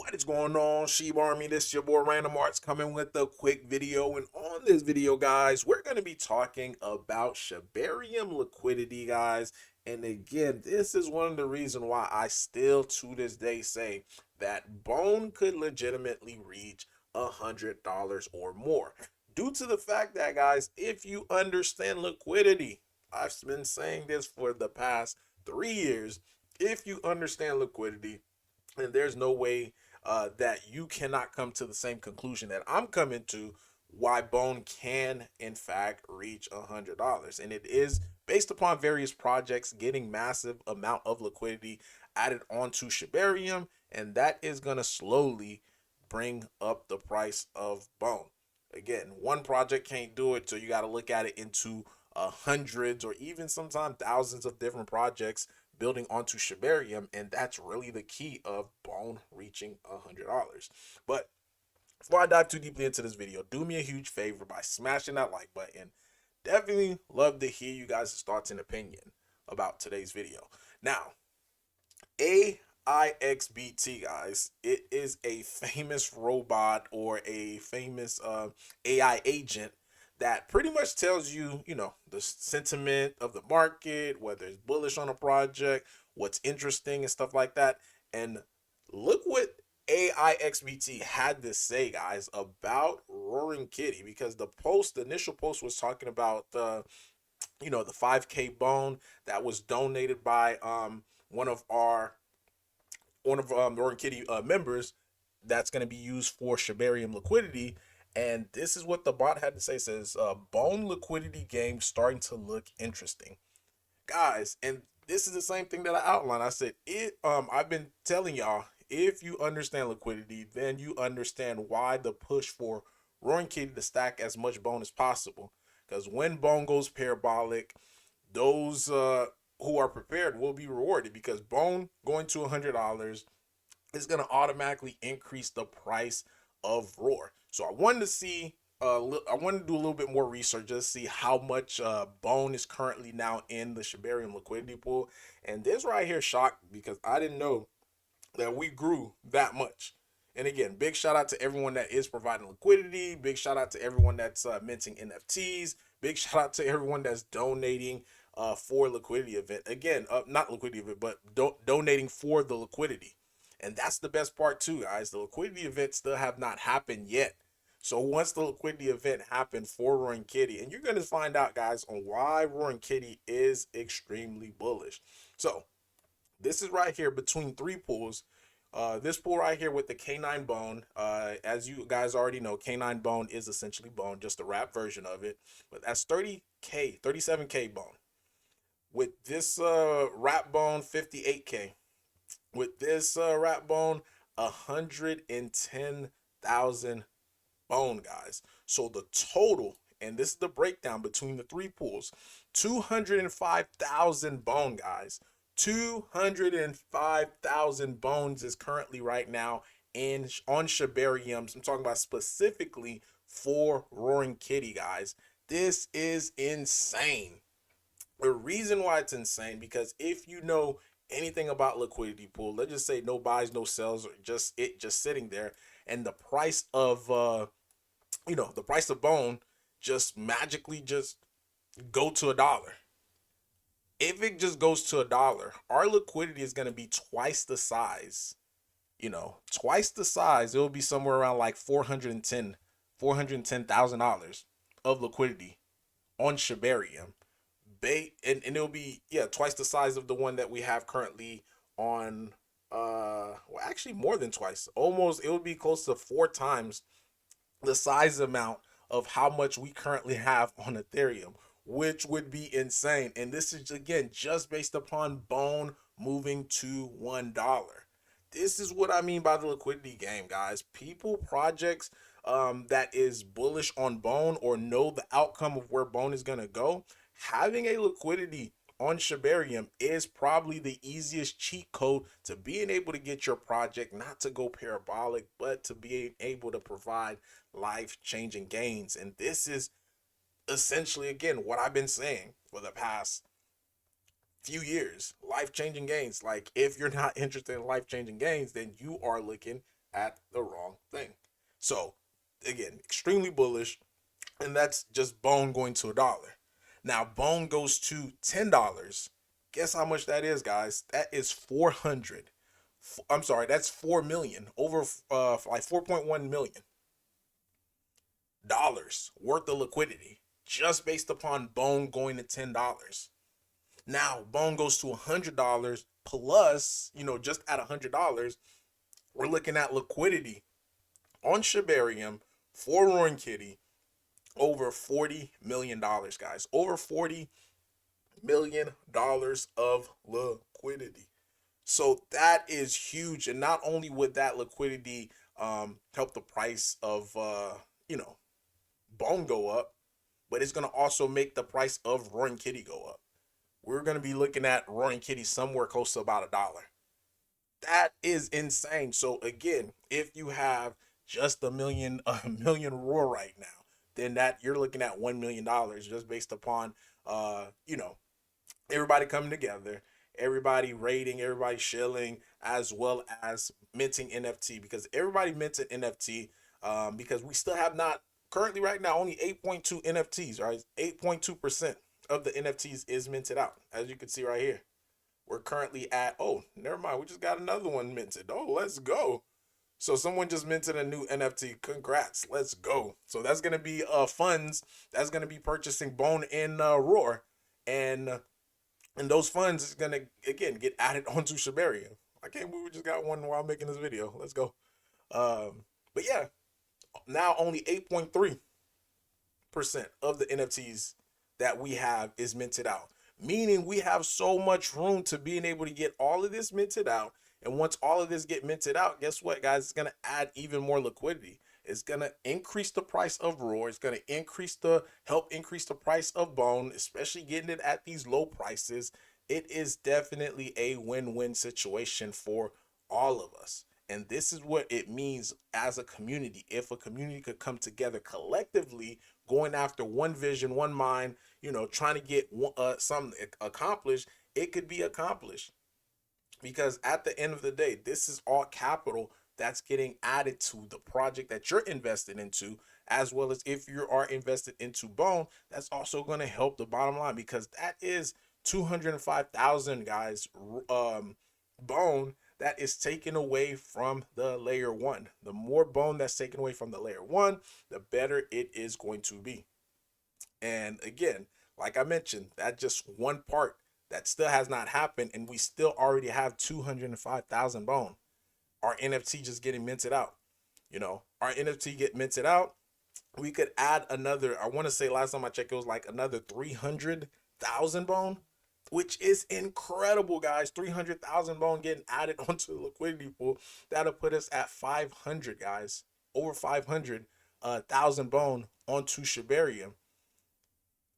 What is going on, Shiba Army? This is your boy Random Arts coming with a quick video. And on this video, guys, we're going to be talking about Shibarium liquidity, guys. And again, this is one of the reasons why I still to this day say that Bone could legitimately reach $100 or more. Due to the fact that, guys, if you understand liquidity, I've been saying this for the past 3 years. If you understand liquidity, and there's no way that you cannot come to the same conclusion that I'm coming to, why Bone can in fact reach $100, and it is based upon various projects getting massive amount of liquidity added onto Shibarium, and that is going to slowly bring up the price of Bone. Again, one project can't do it, so you got to look at it into hundreds or even sometimes thousands of different projects building onto Shibarium, and that's really the key of Bone reaching $100. But before I dive too deeply into this video, do me a huge favor by smashing that like button. Definitely love to hear you guys' thoughts and opinion about today's video. Now, AIXBT, guys, it is a famous robot or a famous AI agent that pretty much tells you, the sentiment of the market, whether it's bullish on a project, what's interesting and stuff like that. And look what AIXBT had to say, guys, about Roaring Kitty, because the initial post was talking about the 5K bone that was donated by one of our Roaring Kitty members that's going to be used for Shibarium liquidity. And this is what the bot had to say. It says, Bone liquidity game starting to look interesting. Guys, and this is the same thing that I outlined. I said, I've been telling y'all, if you understand liquidity, then you understand why the push for Roaring Kitty to stack as much Bone as possible. Because when Bone goes parabolic, those who are prepared will be rewarded, because Bone going to $100 is going to automatically increase the price of Roar. So I wanted to see, I wanted to do a little bit more research just to see how much Bone is currently now in the Shibarium liquidity pool. And this right here shocked me, because I didn't know that we grew that much. And again, big shout out to everyone that is providing liquidity. Big shout out to everyone that's minting NFTs. Big shout out to everyone that's donating for liquidity event. Again, not liquidity event, but donating for the liquidity. And that's the best part too, guys. The liquidity event still have not happened yet. So once the liquidity event happened for Roaring Kitty, and you're going to find out, guys, on why Roaring Kitty is extremely bullish. So this is right here between three pools. This pool right here with the K9 Bone, as you guys already know, K9 Bone is essentially Bone, just a wrap version of it. But that's 30K, 37K Bone. With this wrap Bone, 58K. With this wrap Bone, 110,000 Bone, guys. So the total, and this is the breakdown between the three pools, 205,000 Bone, guys. 205,000 bones is currently right now in on Shibariums. I'm talking about specifically for Roaring Kitty, guys. This is insane. The reason why it's insane, because if you know anything about liquidity pool, let's just say no buys, no sells, or just sitting there, and the price of the price of Bone just magically just go to $1. If it just goes to $1, our liquidity is going to be twice the size. Twice the size. It will be somewhere around like $410,000 of liquidity on Shibarium. And it'll be, yeah, twice the size of the one that we have currently on well, actually more than twice. Almost, it would be close to 4 times the size amount of how much we currently have on Ethereum, which would be insane. And this is again just based upon Bone moving to $1. This is what I mean by the liquidity game, guys. People, projects that is bullish on Bone or know the outcome of where Bone is gonna go, having a liquidity on Shibarium is probably the easiest cheat code to being able to get your project not to go parabolic, but to be able to provide life-changing gains. And this is essentially, again, what I've been saying for the past few years. Life-changing gains. Like, if you're not interested in life-changing gains, then you are looking at the wrong thing. So again, extremely bullish, and that's just Bone going to $1. Now Bone goes to $10. Guess how much that is, guys? That is 400. I'm sorry, that's 4 million, over like 4.1 million dollars worth of liquidity just based upon Bone going to $10. Now Bone goes to $100 plus, just at $100, we're looking at liquidity on Shibarium for Roaring Kitty over $40 million, guys. Over $40 million of liquidity. So that is huge. And not only would that liquidity help the price of Bone go up, but it's gonna also make the price of Roaring Kitty go up. We're gonna be looking at Roaring Kitty somewhere close to about $1. That is insane. So again, if you have just a million roar right now, then that you're looking at $1 million just based upon everybody coming together, everybody rating, everybody shilling, as well as minting NFT, because everybody minted NFT, because we still have not currently right now only 8.2 NFTs, right? 8.2% of the NFTs is minted out, as you can see right here. We're currently at, oh, never mind, we just got another one minted. Oh, let's go. So someone just minted a new NFT. Congrats. Let's go. So that's gonna be funds that's gonna be purchasing Bone and Roar. And those funds is gonna again get added onto Shibarium. I can't believe we just got one while making this video. Let's go. But yeah, now only 8.3% of the NFTs that we have is minted out. Meaning we have so much room to being able to get all of this minted out. And once all of this get minted out, guess what, guys? It's gonna add even more liquidity. It's gonna increase the price of Roar. It's gonna help increase the price of Bone, especially getting it at these low prices. It is definitely a win-win situation for all of us. And this is what it means as a community. If a community could come together collectively, going after one vision, one mind, trying to get something accomplished, it could be accomplished. Because at the end of the day, this is all capital that's getting added to the project that you're invested into, as well as if you are invested into Bone, that's also going to help the bottom line, because that is 205,000, guys, Bone that is taken away from the layer one. The more Bone that's taken away from the layer one, the better it is going to be. And again, like I mentioned, that's just one part that still has not happened, and we still already have 205,000 Bone. Our NFT just getting minted out. Our NFT get minted out. We could add another, I want to say last time I checked, it was like another 300,000 Bone, which is incredible, guys. 300,000 Bone getting added onto the liquidity pool. That'll put us at 500, guys. Over 500,000 Bone onto Shibarium.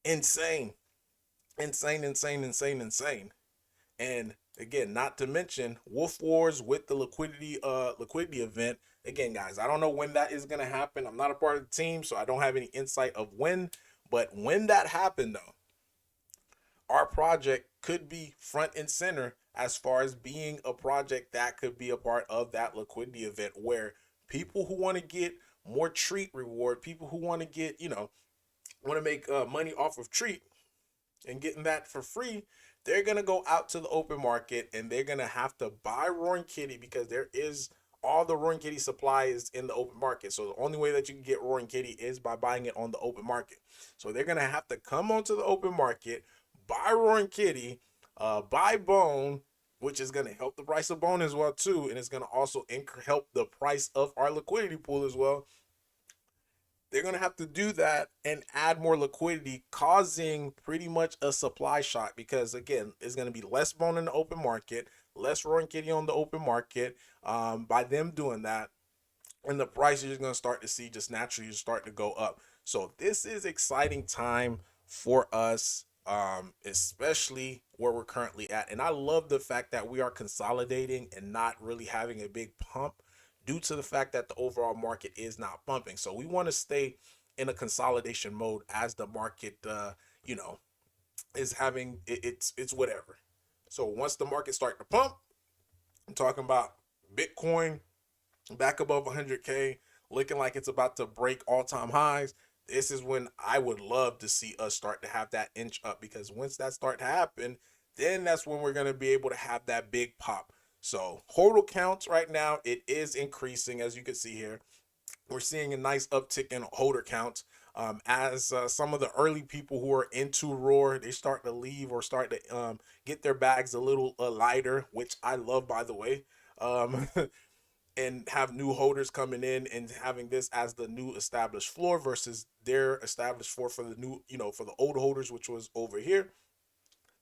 Insane. Insane, insane, insane, insane. And again, not to mention Wolf Wars with the liquidity event. Again, guys, I don't know when that is gonna happen. I'm not a part of the team, so I don't have any insight of when. But when that happened, though, our project could be front and center as far as being a project that could be a part of that liquidity event, where people who want to get more treat reward, people who want to get, want to make money off of treat and getting that for free, they're gonna go out to the open market and they're gonna have to buy Roaring Kitty, because there is all the Roaring Kitty supply is in the open market. So the only way that you can get Roaring Kitty is by buying it on the open market. So they're gonna have to come onto the open market, buy Roaring Kitty, buy Bone, which is gonna help the price of Bone as well too, and it's gonna also help the price of our liquidity pool as well. They're going to have to do that and add more liquidity, causing pretty much a supply shock, because again, it's going to be less Bone in the open market, less Roaring Kitty on the open market, by them doing that. And the price is going to start to see just naturally start to go up. So this is exciting time for us, especially where we're currently at. And I love the fact that we are consolidating and not really having a big pump, due to the fact that the overall market is not pumping. So we want to stay in a consolidation mode as the market, is having it's whatever. So once the market start to pump, I'm talking about Bitcoin back above 100K, looking like it's about to break all-time highs. This is when I would love to see us start to have that inch up, because once that start to happen, then that's when we're going to be able to have that big pop. So hodl counts right now, it is increasing, as you can see here. We're seeing a nice uptick in holder counts, as some of the early people who are into Roar, they start to leave or start to get their bags a little lighter, which I love, by the way. Um, and have new holders coming in and having this as the new established floor versus their established floor for the new, for the old holders, which was over here.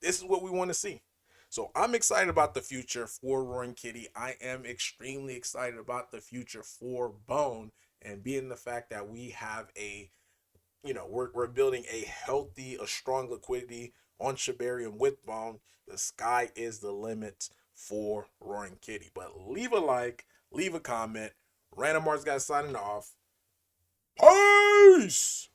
This is what we want to see. So I'm excited about the future for Roaring Kitty. I am extremely excited about the future for Bone, and being the fact that we have we're building a healthy, a strong liquidity on Shibarium with Bone. The sky is the limit for Roaring Kitty. But leave a like, leave a comment. Random Arts got signing off. Peace!